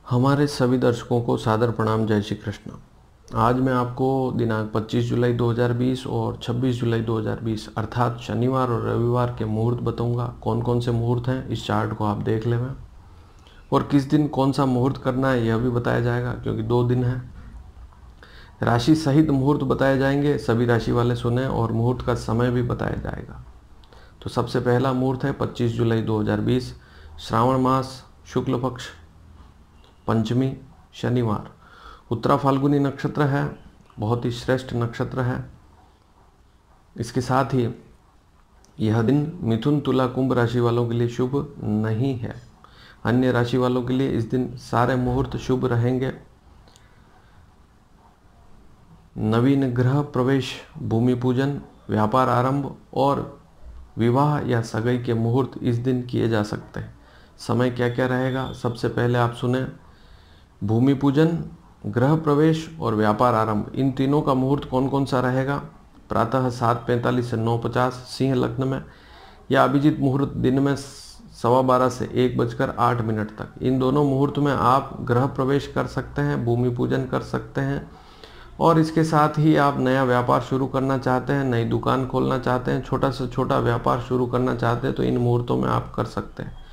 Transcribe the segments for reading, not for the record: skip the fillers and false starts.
हमारे सभी दर्शकों को सादर प्रणाम। जय श्री कृष्ण। आज मैं आपको दिनांक 25 जुलाई 2020 और 26 जुलाई 2020 अर्थात शनिवार और रविवार के मुहूर्त बताऊंगा। कौन कौन से मुहूर्त हैं इस चार्ट को आप देख लें। और किस दिन कौन सा मुहूर्त करना है यह भी बताया जाएगा, क्योंकि 2 दिन है। राशि सहित मुहूर्त बताए जाएंगे, सभी राशि वाले सुने, और मुहूर्त का समय भी बताया जाएगा। तो सबसे पहला मुहूर्त है 25 जुलाई 2020 श्रावण मास शुक्ल पक्ष पंचमी शनिवार। उत्तरा फाल्गुनी नक्षत्र है, बहुत ही श्रेष्ठ नक्षत्र है। इसके साथ ही यह दिन मिथुन तुला कुंभ राशि वालों के लिए शुभ नहीं है। अन्य राशि वालों के लिए इस दिन सारे मुहूर्त शुभ रहेंगे। नवीन ग्रह प्रवेश, भूमि पूजन, व्यापार आरंभ और विवाह या सगाई के मुहूर्त इस दिन किए जा सकते हैं। समय क्या क्या रहेगा, सबसे पहले आप सुने। भूमि पूजन, ग्रह प्रवेश और व्यापार आरंभ, इन तीनों का मुहूर्त कौन कौन सा रहेगा। प्रातः 7:45 से 9:50 सिंह लग्न में, या अभिजीत मुहूर्त दिन में 12:15 से 1:08 तक। इन दोनों मुहूर्त में आप ग्रह प्रवेश कर सकते हैं, भूमि पूजन कर सकते हैं, और इसके साथ ही आप नया व्यापार शुरू करना चाहते हैं, नई दुकान खोलना चाहते हैं, छोटा से छोटा व्यापार शुरू करना चाहते हैं, तो इन मुहूर्तों में आप कर सकते हैं।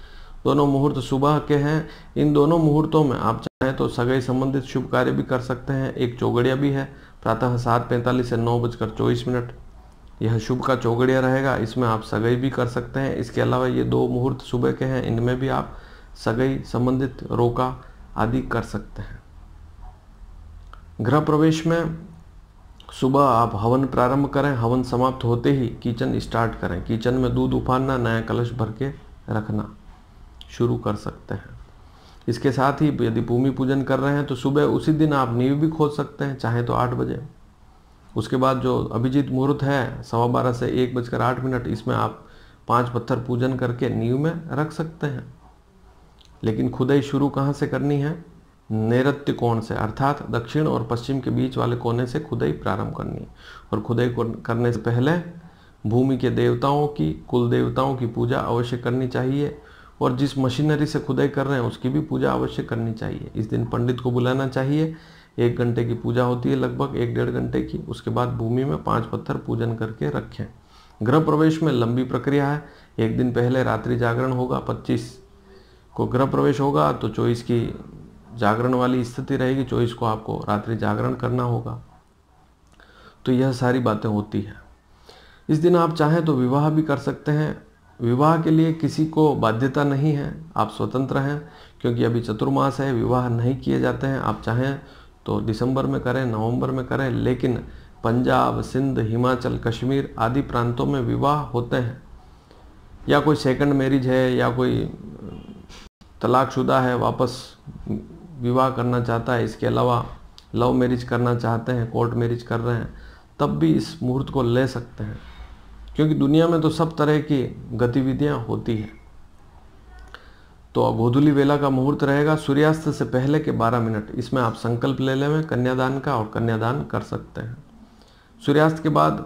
दोनों मुहूर्त सुबह के हैं। इन दोनों मुहूर्तों में आप चाहें तो सगाई संबंधित शुभ कार्य भी कर सकते हैं। एक चौगड़िया भी है, प्रातः 7:45 से 9:24। यह शुभ का चौगड़िया रहेगा, इसमें आप सगाई भी कर सकते हैं। इसके अलावा ये 2 मुहूर्त सुबह के हैं, इनमें भी आप सगाई संबंधित रोका आदि कर सकते हैं। गृह प्रवेश में सुबह आप हवन प्रारंभ करें, हवन समाप्त होते ही किचन स्टार्ट करें। किचन में दूध उफानना, नया कलश भर के रखना शुरू कर सकते हैं। इसके साथ ही यदि भूमि पूजन कर रहे हैं तो सुबह उसी दिन आप नींव भी खोद सकते हैं, चाहे तो 8 बजे। उसके बाद जो अभिजीत मुहूर्त है 12:15 से 1:08, इसमें आप 5 पत्थर पूजन करके नींव में रख सकते हैं। लेकिन खुदाई शुरू कहाँ से करनी है, नैऋत्य कोण से, अर्थात दक्षिण और पश्चिम के बीच वाले कोने से खुदाई प्रारंभ करनी है। और खुदाई करने से पहले भूमि के देवताओं की, कुल देवताओं की पूजा अवश्य करनी चाहिए, और जिस मशीनरी से खुदाई कर रहे हैं उसकी भी पूजा अवश्य करनी चाहिए। इस दिन पंडित को बुलाना चाहिए। 1 घंटे की पूजा होती है, लगभग 1-1.5 घंटे की। उसके बाद भूमि में 5 पत्थर पूजन करके रखें। गृह प्रवेश में लंबी प्रक्रिया है। एक दिन पहले रात्रि जागरण होगा। 25 को गृह प्रवेश होगा तो 24 की जागरण वाली स्थिति रहेगी। 24 को आपको रात्रि जागरण करना होगा। तो यह सारी बातें होती है। इस दिन आप चाहें तो विवाह भी कर सकते हैं। विवाह के लिए किसी को बाध्यता नहीं है, आप स्वतंत्र हैं, क्योंकि अभी चतुर्मास है, विवाह नहीं किए जाते हैं। आप चाहें तो दिसंबर में करें, नवंबर में करें, लेकिन पंजाब, सिंध, हिमाचल, कश्मीर आदि प्रांतों में विवाह होते हैं। या कोई सेकंड मैरिज है, या कोई तलाकशुदा है, वापस विवाह करना चाहता है, इसके अलावा लव मैरिज करना चाहते हैं, कोर्ट मैरिज कर रहे हैं, तब भी इस मुहूर्त को ले सकते हैं, क्योंकि दुनिया में तो सब तरह की गतिविधियां होती हैं। तो गोधूली वेला का मुहूर्त रहेगा सूर्यास्त से पहले के 12 मिनट। इसमें आप संकल्प ले लें कन्यादान का, और कन्यादान कर सकते हैं। सूर्यास्त के बाद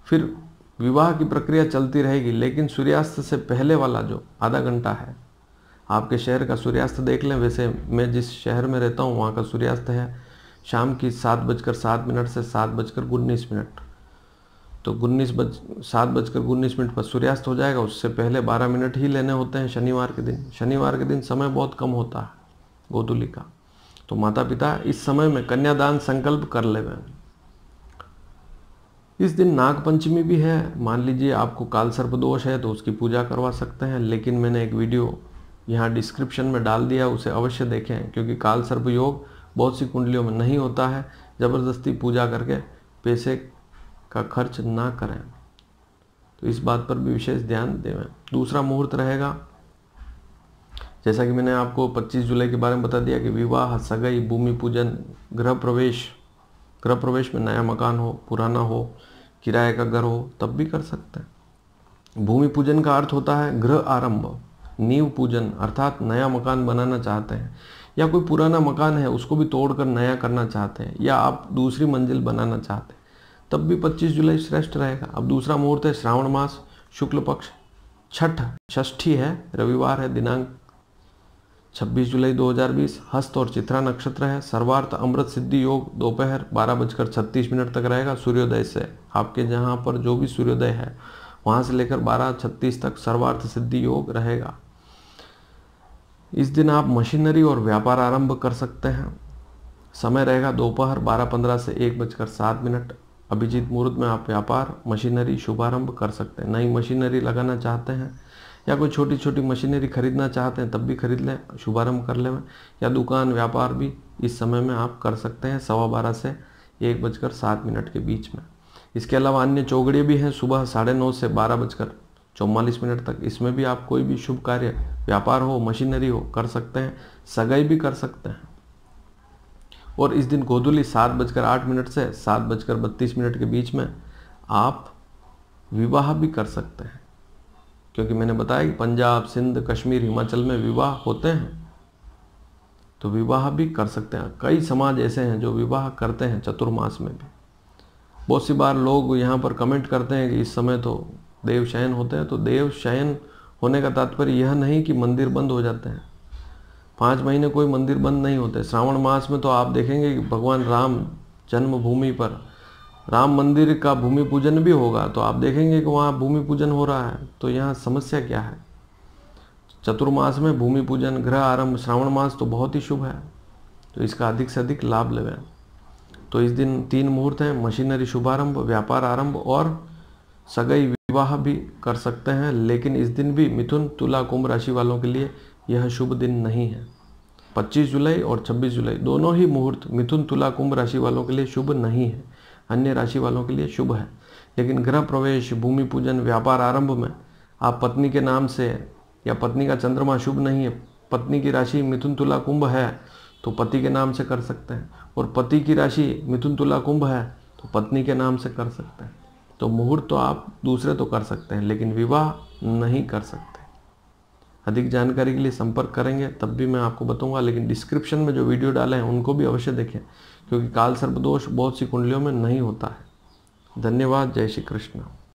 फिर विवाह की प्रक्रिया चलती रहेगी, लेकिन सूर्यास्त से पहले वाला जो आधा घंटा है, आपके शहर का सूर्यास्त देख लें। वैसे मैं जिस शहर में रहता हूँ वहाँ का सूर्यास्त है शाम की 7:07 से 7:19। तो 7:19 पर सूर्यास्त हो जाएगा। उससे पहले 12 मिनट ही लेने होते हैं शनिवार के दिन। शनिवार के दिन समय बहुत कम होता है गोधूली का, तो माता पिता इस समय में कन्यादान संकल्प कर लें। इस दिन नाग पंचमी भी है। मान लीजिए आपको काल सर्प दोष है तो उसकी पूजा करवा सकते हैं, लेकिन मैंने एक वीडियो यहाँ डिस्क्रिप्शन में डाल दिया, उसे अवश्य देखें, क्योंकि काल सर्प योग बहुत सी कुंडलियों में नहीं होता है। ज़बरदस्ती पूजा करके पैसे का खर्च ना करें, तो इस बात पर भी विशेष ध्यान दें। दूसरा मुहूर्त रहेगा, जैसा कि मैंने आपको 25 जुलाई के बारे में बता दिया, कि विवाह, सगाई, भूमि पूजन, गृह प्रवेश। गृह प्रवेश में नया मकान हो, पुराना हो, किराए का घर हो, तब भी कर सकते हैं। भूमि पूजन का अर्थ होता है गृह आरंभ, नींव पूजन, अर्थात नया मकान बनाना चाहते हैं, या कोई पुराना मकान है उसको भी तोड़कर नया करना चाहते हैं, या आप दूसरी मंजिल बनाना चाहते हैं, तब भी 25 जुलाई श्रेष्ठ रहेगा। अब दूसरा मुहूर्त है श्रावण मास शुक्ल पक्ष छठ, षष्ठी है, रविवार है, दिनांक 26 जुलाई 2020 हस्त और चित्रा नक्षत्र है। सर्वार्थ अमृत सिद्धि योग दोपहर 12:36 तक रहेगा सूर्योदय से। आपके जहाँ पर जो भी सूर्योदय है वहाँ से लेकर 12:36 तक सर्वार्थ सिद्धि योग रहेगा। इस दिन आप मशीनरी और व्यापार आरंभ कर सकते हैं। समय रहेगा दोपहर 12:15 से 1:07। अभिजीत मुहूर्त में आप व्यापार मशीनरी शुभारंभ कर सकते हैं। नई मशीनरी लगाना चाहते हैं या कोई छोटी छोटी मशीनरी खरीदना चाहते हैं तब भी खरीद लें, शुभारंभ कर लें। या दुकान व्यापार भी इस समय में आप कर सकते हैं 12:15 से 1:07 के बीच में। इसके अलावा अन्य चौगड़िए भी हैं सुबह 9:30 से 12:44 तक। इसमें भी आप कोई भी शुभ कार्य व्यापार हो मशीनरी हो कर सकते हैं, सगाई भी कर सकते हैं। और इस दिन गोधूली 7:08 से 7:32 के बीच में आप विवाह भी कर सकते हैं, क्योंकि मैंने बताया कि पंजाब, सिंध, कश्मीर, हिमाचल में विवाह होते हैं, तो विवाह भी कर सकते हैं। कई समाज ऐसे हैं जो विवाह करते हैं चतुर्मास में भी। बहुत सी बार लोग यहाँ पर कमेंट करते हैं कि इस समय तो देव शयन होते हैं, तो देव शयन होने का तात्पर्य यह नहीं कि मंदिर बंद हो जाते हैं। 5 महीने कोई मंदिर बंद नहीं होते। श्रावण मास में तो आप देखेंगे कि भगवान राम जन्मभूमि पर राम मंदिर का भूमि पूजन भी होगा, तो आप देखेंगे कि वहाँ भूमि पूजन हो रहा है। तो यहाँ समस्या क्या है? चतुर्मास में भूमि पूजन, गृह आरंभ, श्रावण मास तो बहुत ही शुभ है, तो इसका अधिक से अधिक लाभ लें। तो इस दिन 3 मुहूर्त हैं, मशीनरी शुभारंभ, व्यापार आरंभ और सगाई विवाह भी कर सकते हैं। लेकिन इस दिन भी मिथुन, तुला, कुंभ राशि वालों के लिए यह शुभ दिन नहीं है। 25 जुलाई और 26 जुलाई दोनों ही मुहूर्त मिथुन, तुला, कुंभ राशि वालों के लिए शुभ नहीं है। अन्य राशि वालों के लिए शुभ है। लेकिन गृह प्रवेश, भूमि पूजन, व्यापार आरंभ में आप पत्नी के नाम से, या पत्नी का चंद्रमा शुभ नहीं है, पत्नी की राशि मिथुन, तुला, कुंभ है तो पति के नाम से कर सकते हैं, और पति की राशि मिथुन, तुला, कुंभ है तो पत्नी के नाम से कर सकते हैं। तो मुहूर्त तो आप दूसरे तो कर सकते हैं, लेकिन विवाह नहीं कर सकते। अधिक जानकारी के लिए संपर्क करेंगे तब भी मैं आपको बताऊंगा, लेकिन डिस्क्रिप्शन में जो वीडियो डाले हैं उनको भी अवश्य देखें, क्योंकि काल सर्प दोष बहुत सी कुंडलियों में नहीं होता है। धन्यवाद। जय श्री कृष्ण।